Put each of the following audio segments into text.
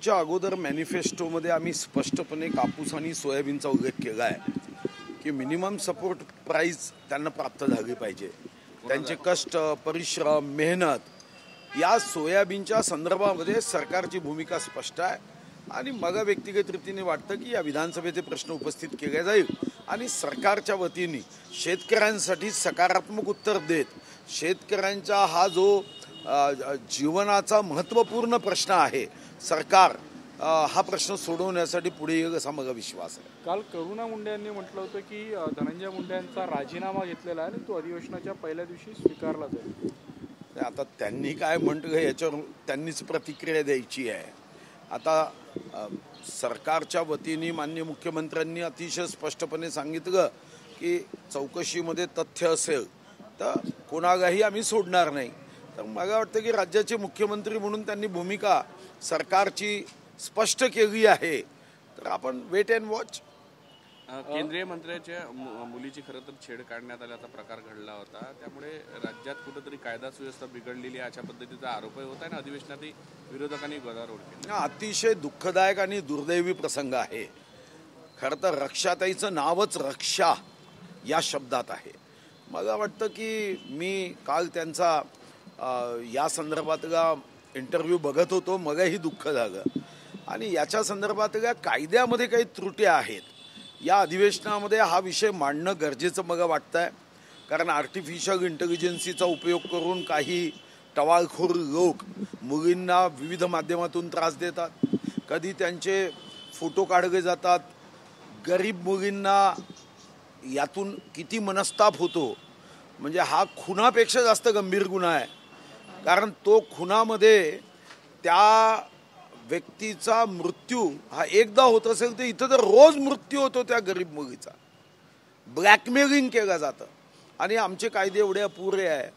निवडणुकीच्या अगोदर मॅनिफेस्टोमध्ये आम्ही स्पष्टपणे कापूस आणि सोयाबीनचा उल्लेख केला आहे की मिनिमम सपोर्ट प्राइस त्यांना प्राप्त झाली पाहिजे। त्यांचे कष्ट, परिश्रम, मेहनत या सोयाबीनच्या संदर्भामध्ये सरकारची भूमिका स्पष्ट आहे आणि मला व्यक्तिगत रीतीने वाटतं की या विधानसभेचे प्रश्न उपस्थित केले जाईल आणि सरकारच्या वतीने शेतकऱ्यांसाठी सकारात्मक उत्तर देत शेतकऱ्यांचा हा जो जीवनाचा महत्त्वपूर्ण प्रश्न आहे सरकार हा प्रश्न सोडवण्यासाठी पुढे येईल असा मला विश्वास आहे। काल करुणा मुंडे यांनी म्हटलं होतं की धनंजय मुंडे यांचा राजीनामा घेतलेला आहे आणि तो अधिवेशनाच्या पहिल्या दिवशी स्वीकारला जाईल। आता त्यांनी काय म्हटलं याच्यावर त्यांनीच प्रतिक्रिया द्यायची आहे। आता सरकारच्या वतीने माननीय मुख्यमंत्र्यांनी अतिशय स्पष्टपणे सांगितलं की चौकशीमध्ये तथ्य असेल तर कोणालाही आम्ही सोडणार नाही। तर मला वाटतं की राज्याचे मुख्यमंत्री म्हणून त्यांनी भूमिका सरकारची स्पष्ट केली आहे। तर आपण वेट अँड वॉच। केंद्रीय मंत्र्याच्या मुलीची खरं तर छेड काढण्यात आल्याचा प्रकार घडला होता, त्यामुळे राज्यात कुठेतरी कायदा सुव्यवस्था बिघडलेली अशा पद्धतीचा आरोपही होता आणि अधिवेशनातही विरोधकांनी गदारोळ केला। अतिशय दुःखदायक आणि दुर्दैवी प्रसंग आहे। खरं तर रक्षाताईचं नावच रक्षा या शब्दात आहे। मला वाटतं की मी काल त्यांचा या संदर्भातला इंटरव्ह्यू बघत होतो, मलाही दुःख झालं आणि याच्या संदर्भातल्या कायद्यामध्ये काही त्रुटी आहेत। या अधिवेशनामध्ये हा विषय मांडणं गरजेचं मला वाटतं आहे, कारण आर्टिफिशियल इंटेलिजन्सीचा उपयोग करून काही टवाळखोर लोक मुलींना विविध माध्यमातून त्रास देतात। कधी त्यांचे फोटो काढले जातात। गरीब मुलींना यातून किती मनस्ताप होतो, म्हणजे हा खुनापेक्षा जास्त गंभीर गुन्हा आहे, कारण तो खुनामध्ये त्या व्यक्तीचा मृत्यू हा एकदा होत असेल तर इथं तर रोज मृत्यू होतो त्या गरीब मुलीचा। ब्लॅकमेलिंग केलं जातं आणि आमचे कायदे एवढे अपुरे आहे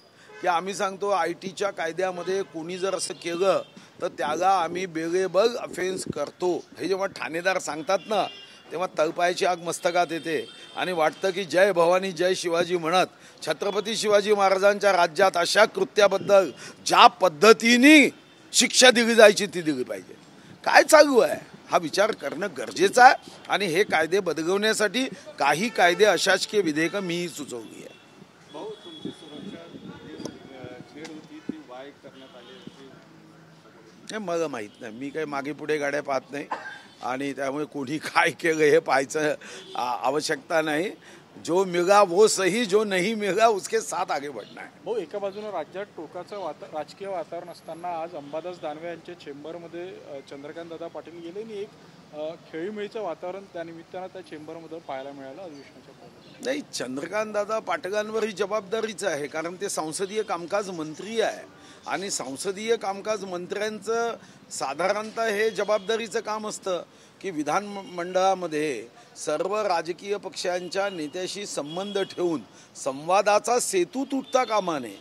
की आम्ही सांगतो ITच्या कायद्यामध्ये कोणी जर असं केलं तर त्याला आम्ही बेलेबल अफेन्स करतो। हे जेव्हा ठाणेदार सांगतात ना तेव्हा तळपायाची आग मस्तकात येते आणि वाटतं की जय भवानी जय शिवाजी म्हणत छत्रपती शिवाजी महाराजांच्या राज्यात अशा कृत्याबद्दल ज्या पद्धतीने शिक्षा दिली जायची ती दिली पाहिजे। काय चालू आहे हा विचार करणं गरजेचं आहे आणि हे कायदे बदलवण्यासाठी काही कायदे अशासकीय विधेयकं मीही सुचवली आहे। भाऊ, तुमची सुरक्षा छेड होती ती वाय करण्यात आली हे मला माहीत नाही, मी काही मागे पुढे गाड्या पाहत नाही आणि त्यामुळे कोणी काय केलं हे पाहायचं आवश्यकता नाही। जो मिला वो सही, जो नहीं मिला उसके साथ आगे बढ़ना है। भाऊ, एका बाजूने राज्यात टोकाचं राजकीय वातावरण असताना आज अंबादास दानवे यांच्या चेंबरमध्ये चंद्रकांत दादा पाटील गेले आणि एक खेळीमेळीचं वातावरण त्यानिमित्तानं त्या चेंबरमध्ये पाहायला मिळालं अधिवेशनाच्या पहिले। नाही, चंद्रकांत दादा पाटलांवर ही जबाबदारीच आहे, कारण ते संसदीय कामकाज मंत्री आहे आणि संसदीय कामकाज मंत्र्यांचं साधारणतः हे जबाबदारीचं काम असतं की विधानमंडळामध्ये सर्व राजकीय पक्षांच्या नेत्याशी संबंध ठेवून संवादाचा सेतू तुटता कामा नये।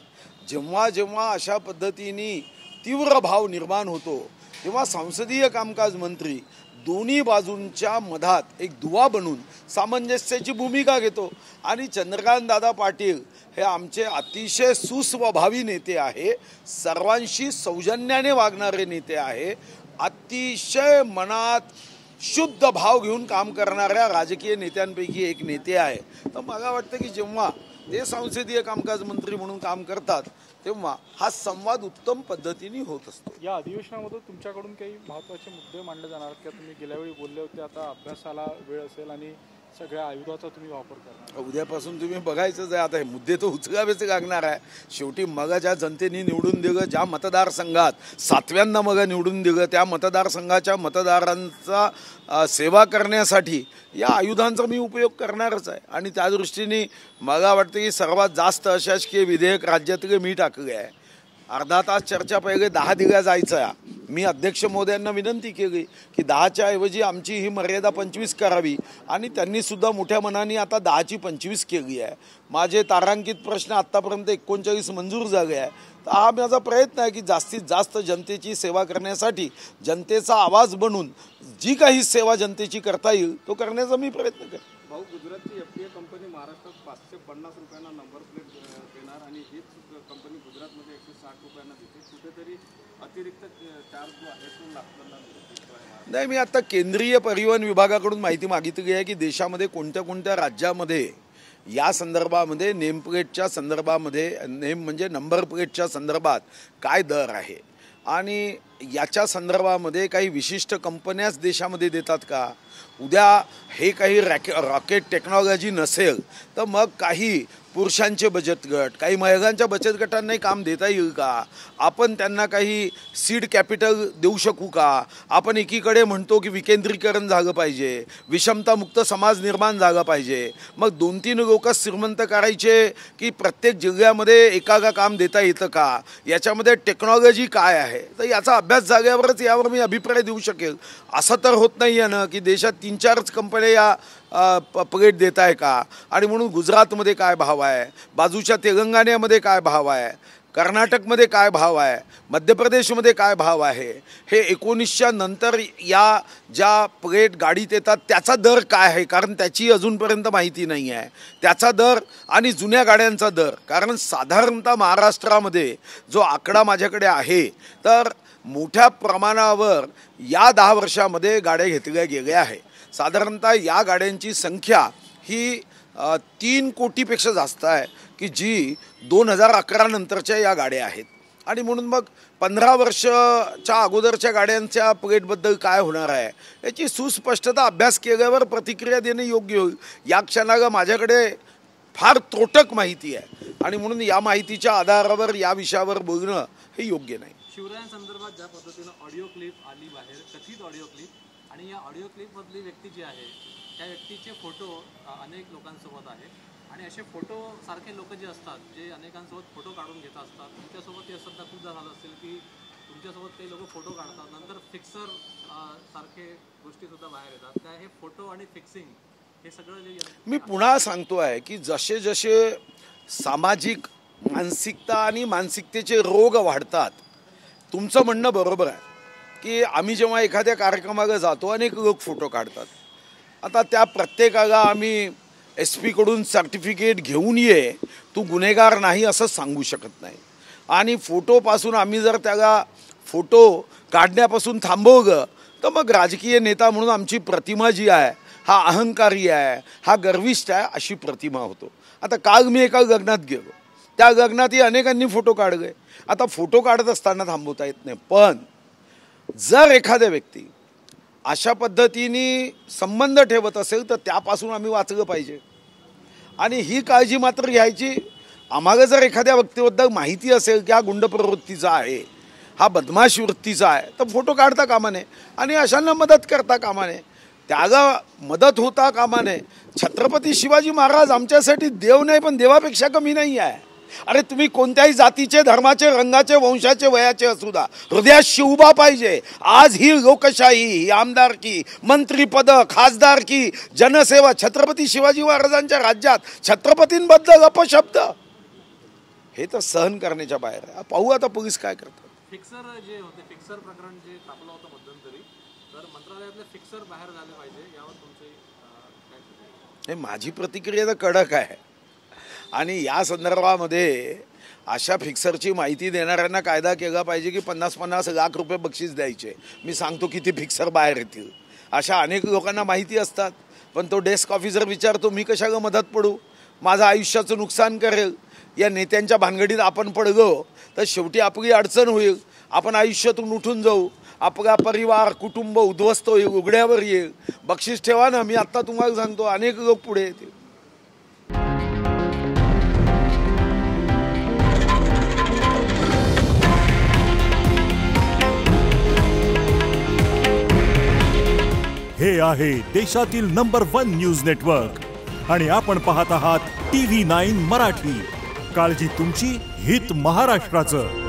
जेव्हा जेव्हा अशा पद्धतीने तीव्र भाव निर्माण होतो तेव्हा संसदीय कामकाज मंत्री दोन्ही बाजूंच्या मधात एक दुवा बनून सामंजस्याची भूमिका घेतो आणि चंद्रकांत दादा पाटील हे आमचे अतिशय सुस्वभावी नेते आहे, सर्वांशी सौजन्याने वागणारे नेते आहे, अतिशय मनात शुद्ध भाव घेऊन काम करणाऱ्या राजकीय नेत्यांपैकी एक नेते आहे। तर मला वाटतं की जेव्हा ते संसदीय कामकाज मंत्री म्हणून काम करतात तेव्हा हा संवाद उत्तम पद्धतीने होत असतो। या अधिवेशनामध्ये तुमच्याकडून काही महत्त्वाचे मुद्दे मांडले जाणार की तुम्ही गेल्या वेळी बोलले होते आता अभ्यासाला वेळ असेल आणि सगळ्या आयुधाचा तुम्ही वापर करणार? उद्यापासून तुम्ही बघायचंच आहे। आता हे मुद्दे तर उचलावेच लागणार आहे। शेवटी मग ज्या जनतेने निवडून दिलं, ज्या मतदारसंघात 7व्यांदा मग निवडून दिलं, त्या मतदारसंघाच्या मतदारांचा सेवा करण्यासाठी या आयुधांचा मी उपयोग करणारच आहे आणि त्या दृष्टीने मला वाटतं की सर्वात जास्त अशासकीय विधेयक राज्यातले मी टाकले आहे। अर्धा तास चर्चा पहिले 10 दिल्या जायचं। मी अध्यक्ष महोदयांना विनंती केली की 10च्या ऐवजी आमची ही मर्यादा 25 करावी आणि त्यांनी सुद्धा मोठ्या मनाने आता 10ची 25 केली आहे। माझे तारांकित प्रश्न आत्तापर्यंत 39 मंजूर झाले आहे। तर हा माझा प्रयत्न आहे की जास्तीत जास्त जनतेची सेवा करण्यासाठी जनतेचा आवाज बनून जी काही सेवा जनतेची करता येईल तो करण्याचा मी प्रयत्न करेन। भाऊ, गुजरातची FTA कंपनी महाराष्ट्रात 550 रुपयांना नंबर प्लेट देणार आणि हीच कंपनी गुजरातमध्ये 160 रुपयांना देते। कुठेतरी अतिरिक्त चार्ज जो आहे तो लागतो। नाही, मी आता केंद्रीय परिवहन विभागाकडून माहिती मागितली आहे की देशामध्ये कोणत्या कोणत्या राज्यामध्ये या संदर्भामध्ये नेमप्लेटच्या संदर्भामध्ये म्हणजे नंबर प्लेटच्या संदर्भात काय दर आहे आणि याच्या संदर्भामध्ये काही विशिष्ट कंपन्याच देशामध्ये देतात का. उद्या हे काही रॉकेट टेक्नॉलॉजी नसेल तर मग काही पुरुषांचे बचत गट, काही महिलांच्या बचत गटांनाही काम देता येईल का. आपण त्यांना काही सीड कॅपिटल देऊ शकू का. आपण एकीकडे म्हणतो की विकेंद्रीकरण झालं पाहिजे, विषमतामुक्त समाज निर्माण झाला पाहिजे, मग 2-3 लोक श्रीमंत करायचे की प्रत्येक जिल्ह्यामध्ये एकागा काम देता येतं का. याच्यामध्ये टेक्नॉलॉजी काय आहे तर याचा अभ्यास झाल्यावरच यावर मी अभिप्राय देऊ शकेल. असं तर होत नाही आहे ना की देशात 3-4च कंपन्या या प्लेट देत आहे का. आणि म्हणून गुजरातमध्ये काय भाव आहे, बाजूच्या तेलंगणामध्ये काय भाव आहे, कर्नाटकमध्ये काय भाव आहे, मध्य प्रदेशमध्ये काय भाव आहे, हे 1900 नंतर या ज्या प्लेट गाडीत येतात त्याचा दर काय आहे, कारण त्याची अजूनपर्यंत माहिती नाही आहे. त्याचा दर आणि जुन्या गाड्यांचा दर, कारण साधारणतः महाराष्ट्रामध्ये जो आकडा माझ्याकडे आहे तर मोठ्या प्रमाणावर या 10 वर्षामध्ये गाड्या घेतल्या गेल्या आहे. साधारणतः या गाड्यांची संख्या ही 3 कोटीपेक्षा जास्त आहे की जी 2011 नंतरच्या या गाड्या आहेत. आणि म्हणून मग 15 वर्षाच्या अगोदरच्या गाड्यांच्या प्लेटबद्दल काय होणार आहे याची सुस्पष्टता अभ्यास केल्यावर प्रतिक्रिया देणे योग्य होईल. या क्षणाला माझ्याकडे फार त्रोटक माहिती आहे आणि म्हणून या माहितीच्या आधारावर या विषयावर बोलणं हे योग्य नाही. शिवरायांसंदर्भात ज्या पद्धतीनं ऑडिओ क्लिप आली बाहेर, कथित ऑडिओ क्लिप, आणि या ऑडिओ क्लिपमधली व्यक्ती जी आहे त्या व्यक्तीचे फोटो अनेक लोकांसोबत आहे आणि असे फोटो सारखे लोक जे असतात जे अनेकांसोबत फोटो काढून घेत असतात तुमच्यासोबत हे असं खूपदा झालं असेल की तुमच्यासोबत काही लोक फोटो काढतात नंतर फिक्सर सारखे गोष्टीसुद्धा बाहेर येतात. त्या हे फोटो आणि फिक्सिंग हे सगळं जे मी पुन्हा सांगतो आहे की जसे जसे सामाजिक मानसिकता आणि मानसिकतेचे रोग वाढतात, तुमचं म्हणणं बरोबर आहे की आम्ही जेव्हा एखाद्या कार्यक्रमाला जातो अनेक लोक फोटो काढतात. आता त्या प्रत्येकाला आम्ही SP कडून सर्टिफिकेट घेऊन ये तू गुन्हेगार नाही असं सांगू शकत नाही. आणि फोटोपासून आम्ही जर त्याला फोटो काढण्यापासून थांबवलं तर मग राजकीय नेता म्हणून आमची प्रतिमा जी आहे हा अहंकारी आहे, हा गर्विष्ठ आहे अशी प्रतिमा होतो. आता काल मी एका लग्नात गेलो, त्या लग्नातही अनेकांनी फोटो काढले. आता फोटो काढत असताना थांबवता येत नाही, पण जर एखाद्या व्यक्ती अशा पद्धतीने संबंध ठेवत असेल तर त्यापासून आम्ही वाचलं पाहिजे. आणि ही काळजी मात्र घ्यायची, आम्हाला जर एखाद्या व्यक्तीबद्दल माहिती असेल की हा गुंड प्रवृत्तीचा आहे, हा बदमाश वृत्तीचा आहे तर फोटो काढता कामा नये आणि अशांना मदत करता कामा नये, त्याला मदत होता कामा नये. छत्रपती शिवाजी महाराज आमच्यासाठी देव नाही पण देवापेक्षा कमी नाही आहे. अरे तुम्ही कोणत्याही जातीचे, धर्माचे, रंगाचे, वंशाचे, वयाचे असू द्या, हृदयात शिवबा पाहिजे. आज ही लोकशाही, ही आमदारकी, मंत्रीपद, खासदारकी, जनसेवा, छत्रपती शिवाजी महाराजांच्या राज्यात छत्रपतींबद्दल अपशब्द हे तर सहन करण्याच्या बाहेर आहे. पाहू आता पोलीस काय करतात. फिक्सर जे होते, फिक्सर प्रकरण जे तापलं होतं मध्यंतरी, तर मंत्रालयातले फिक्सर बाहेर झाले पाहिजे यावर तुमचे काय? माझी प्रतिक्रिया तर कडक आहे आणि या संदर्भामध्ये अशा फिक्सरची माहिती देणाऱ्यांना कायदा केला पाहिजे की 50-50 लाख रुपये बक्षीस द्यायचे. मी सांगतो किती फिक्सर बाहेर येतील. अशा अनेक लोकांना माहिती असतात पण तो डेस्क ऑफिसर विचारतो मी कशाला मदत पडू, माझं आयुष्याचं नुकसान करेल. या नेत्यांच्या भानगडीत आपण पडलो तर शेवटी आपली अडचण होईल, आपण आयुष्यातून उठून जाऊ, आपला परिवार, कुटुंब उद्ध्वस्त होईल, उघड्यावर येईल. बक्षीस ठेवा ना, मी आत्ता तुम्हाला सांगतो अनेक लोक पुढे येतील. हे आहे देशातील नंबर 1 न्यूज नेटवर्क आणि आपण पाहत आहात TV9 मराठी. काळजी तुमची, हित महाराष्ट्राचं.